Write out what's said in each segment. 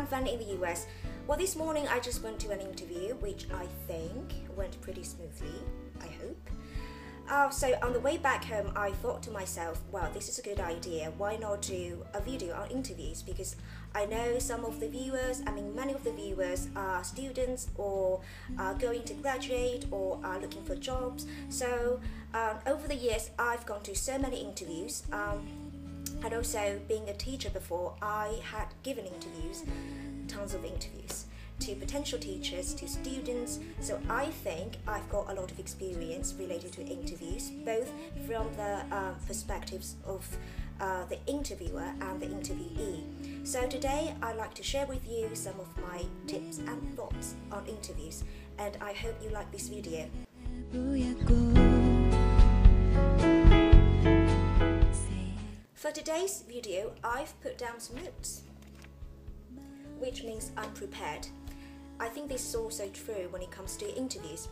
Fanfan in the US. Well, this morning I just went to an interview, which I think went pretty smoothly, I hope. So on the way back home, I thought to myself, wow, this is a good idea. Why not do a video on interviews? Because I know some of the viewers, many of the viewers are students or are going to graduate or are looking for jobs. So over the years, I've gone to so many interviews. And also being a teacher before, I had given interviews, tons of interviews, to potential teachers, to students. So I think I've got a lot of experience related to interviews, both from the perspectives of the interviewer and the interviewee. So today I'd like to share with you some of my tips and thoughts on interviews, and I hope you like this video. For today's video, I've put down some notes, which means I'm prepared. I think this is also true when it comes to interviews.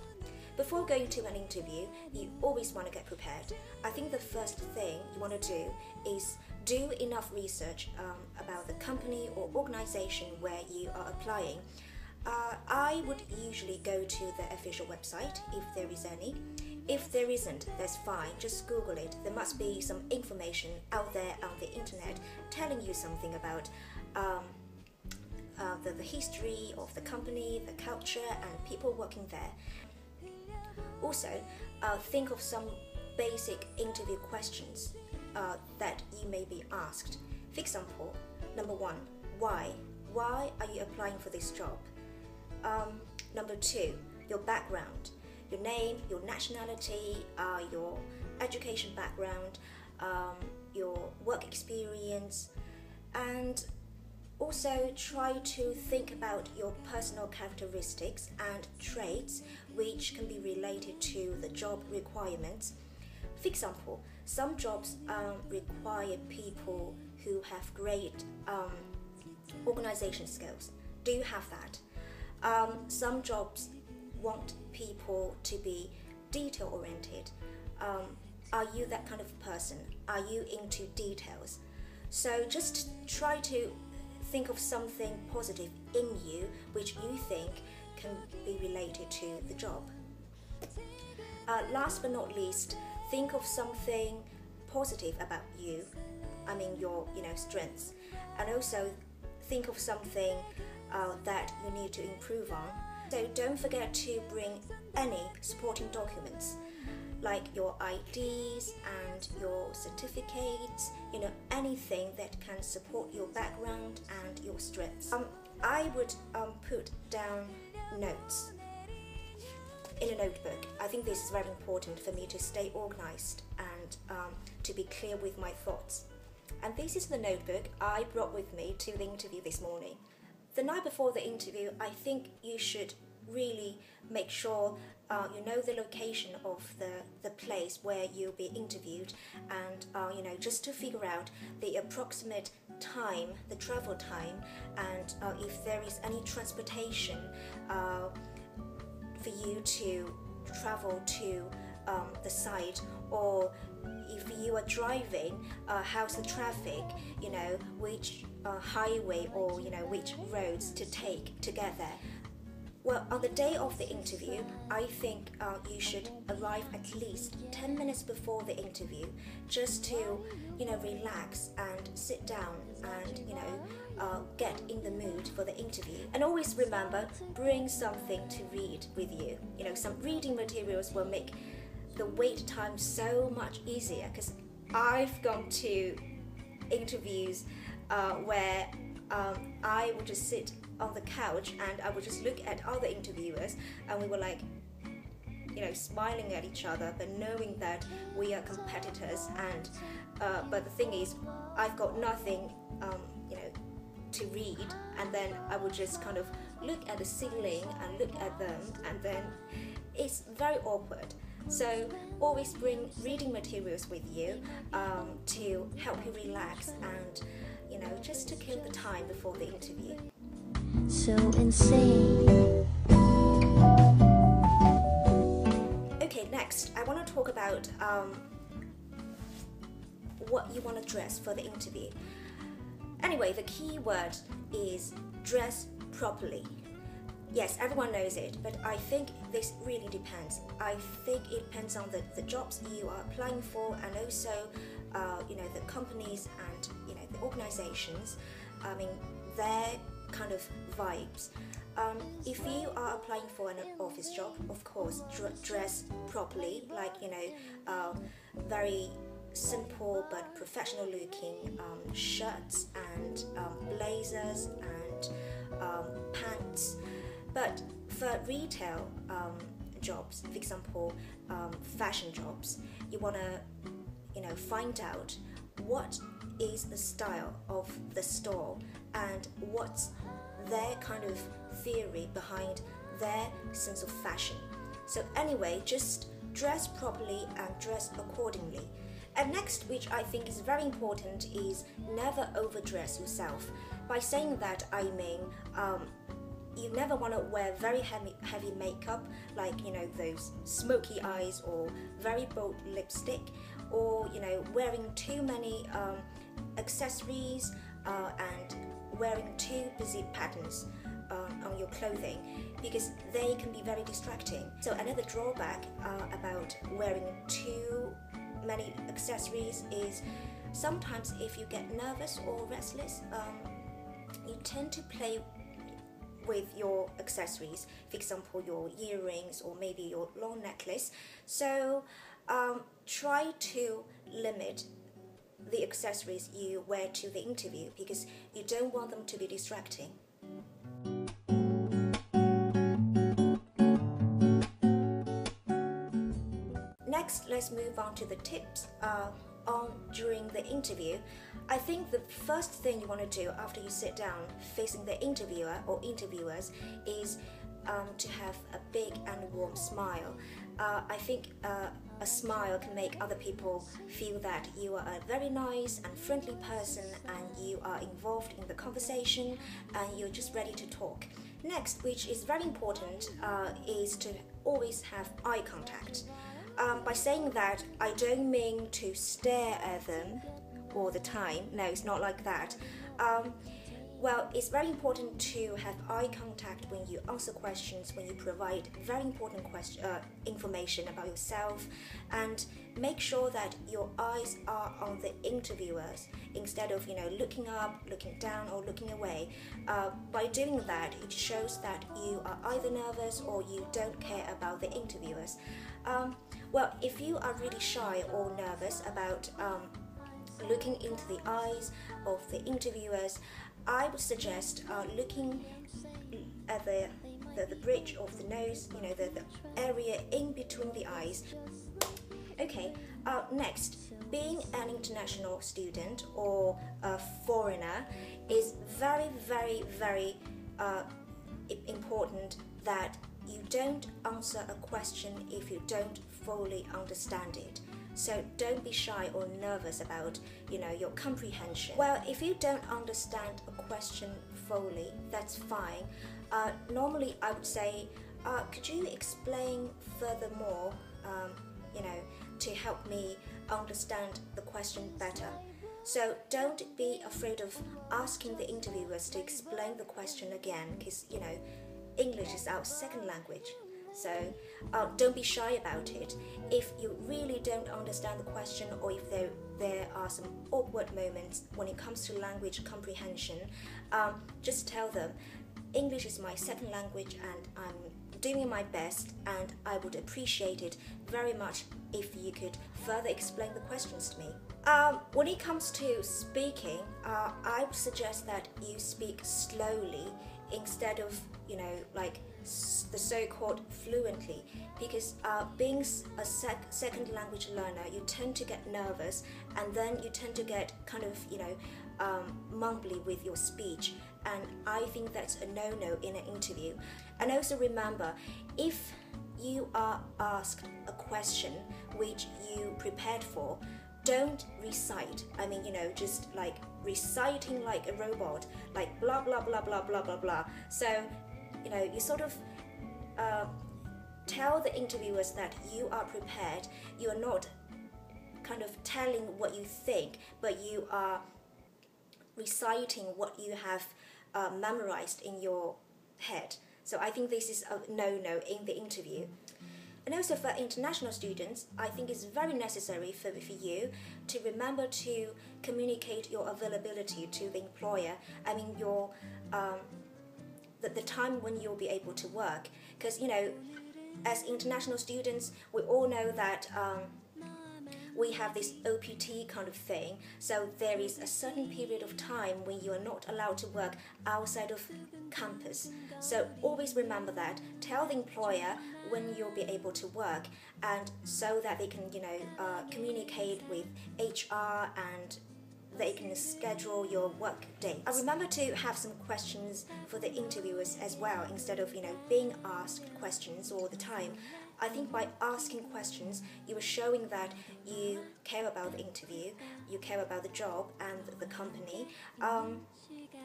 Before going to an interview, you always want to get prepared. I think the first thing you want to do is do enough research about the company or organization where you are applying. I would usually go to the official website if there is any. If there isn't, that's fine, just Google it. There must be some information out there on the internet telling you something about the history of the company, the culture, and people working there. Also, think of some basic interview questions that you may be asked. For example, number 1, why? Why are you applying for this job? Number 2, your background. Your name, your nationality, your education background, your work experience, and also try to think about your personal characteristics and traits which can be related to the job requirements. For example, some jobs require people who have great organization skills. Do you have that? Some jobs want people to be detail-oriented. Are you that kind of person? Are you into details? So just try to think of something positive in you which you think can be related to the job. Last but not least, think of something positive about you, your strengths, and also think of something that you need to improve on. So don't forget to bring any supporting documents like your IDs and your certificates, anything that can support your background and your strengths. I would put down notes in a notebook. I think this is very important for me to stay organized and to be clear with my thoughts. And this is the notebook I brought with me to the interview this morning. The night before the interview, I think you should really make sure you know the location of the place where you'll be interviewed, and just to figure out the approximate time, the travel time, and if there is any transportation for you to travel to the site, or if you are driving, how's the traffic, which highway or which roads to take to get there. Well, on the day of the interview, I think you should arrive at least 10 minutes before the interview, just to relax and sit down and get in the mood for the interview. And always remember, bring something to read with you. Some reading materials will make the wait time so much easier, because I've gone to interviews where I would just sit on the couch and I would just look at other interviewers, and we were like, smiling at each other, but knowing that we are competitors. And but the thing is, I've got nothing, to read, and then I would just kind of look at the ceiling and look at them, and then it's very awkward. So always bring reading materials with you to help you relax and just to kill the time before the interview. So insane. Okay, next I want to talk about what you want to dress for the interview. Anyway, the key word is dress properly. Yes, everyone knows it, but I think this really depends. I think it depends on the jobs you are applying for, and also, the companies and, the organizations, their kind of vibes. If you are applying for an office job, of course, dress properly, like, very simple but professional looking shirts and blazers and pants. But for retail jobs, for example, fashion jobs, you want to, find out what is the style of the store and what's their kind of theory behind their sense of fashion. So anyway, just dress properly and dress accordingly. And next, which I think is very important, is never overdress yourself. By saying that, I mean, you never want to wear very heavy makeup, like, those smoky eyes or very bold lipstick, or, wearing too many accessories and wearing too busy patterns on your clothing, because they can be very distracting. So another drawback about wearing too many accessories is sometimes if you get nervous or restless, you tend to play with your accessories, for example your earrings or maybe your long necklace. So try to limit the accessories you wear to the interview, because you don't want them to be distracting. Next, let's move on to the tips on during the interview. I think the first thing you want to do after you sit down facing the interviewer or interviewers is to have a big and warm smile. I think a smile can make other people feel that you are a very nice and friendly person, and you are involved in the conversation, and you're just ready to talk. Next, which is very important, is to always have eye contact. By saying that, I don't mean to stare at them all the time. No, it's not like that. Well, it's very important to have eye contact when you answer questions, when you provide very important information about yourself, and make sure that your eyes are on the interviewers instead of, looking up, looking down, or looking away. By doing that, it shows that you are either nervous or you don't care about the interviewers. Well, if you are really shy or nervous about looking into the eyes of the interviewers, I would suggest looking at the bridge of the nose, the area in between the eyes. Okay, next, being an international student or a foreigner is very, very, very important that you don't answer a question if you don't fully understand it. So don't be shy or nervous about, your comprehension. Well, if you don't understand a question fully, that's fine. Normally, I would say, could you explain furthermore, to help me understand the question better? So don't be afraid of asking the interviewers to explain the question again, because, English is our second language. So don't be shy about it. If you really don't understand the question, or if there are some awkward moments when it comes to language comprehension, just tell them, English is my second language and I'm doing my best, and I would appreciate it very much if you could further explain the questions to me. When it comes to speaking, I would suggest that you speak slowly instead of, the so-called fluently, because being a second language learner, you tend to get nervous, and then you tend to get kind of, mumbly with your speech, and I think that's a no-no in an interview. And also remember, if you are asked a question which you prepared for, don't recite. I mean, just like reciting like a robot, like blah blah blah blah blah blah blah. So, you sort of tell the interviewers that you are prepared. You are not kind of telling what you think, but you are reciting what you have memorized in your head. So I think this is a no-no in the interview. And also for international students, I think it's very necessary for you to remember to communicate your availability to the employer. I mean, the time when you'll be able to work. Because, as international students, we all know that we have this OPT kind of thing. So there is a certain period of time when you are not allowed to work outside of campus. So always remember that. Tell the employer when you'll be able to work, and so that they can, communicate with HR and they can schedule your work dates. I remember to have some questions for the interviewers as well, instead of, being asked questions all the time. I think by asking questions, you are showing that you care about the interview, you care about the job and the company.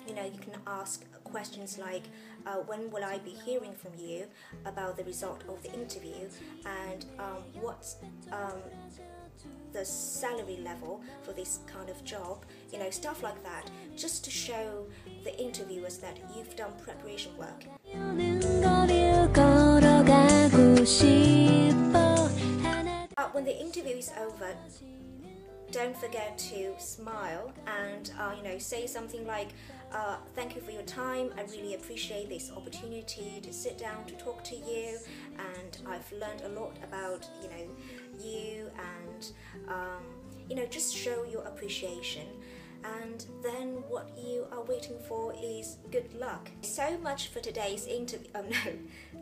You can ask questions like, when will I be hearing from you about the result of the interview, and what's the salary level for this kind of job, stuff like that, just to show the interviewers that you've done preparation work. When the interview is over, don't forget to smile and say something like, thank you for your time, I really appreciate this opportunity to sit down to talk to you, and I've learned a lot about you, and just show your appreciation. And then what you are waiting for is good luck. So much for today's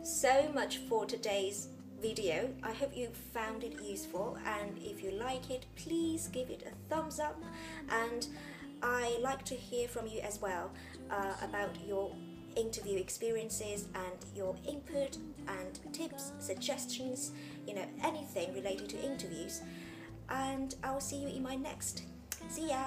so much for today's video. I hope you found it useful, and if you like it, please give it a thumbs up. And I like to hear from you as well about your interview experiences and your input and tips, suggestions, anything related to interviews. And I'll see you in my next. See ya!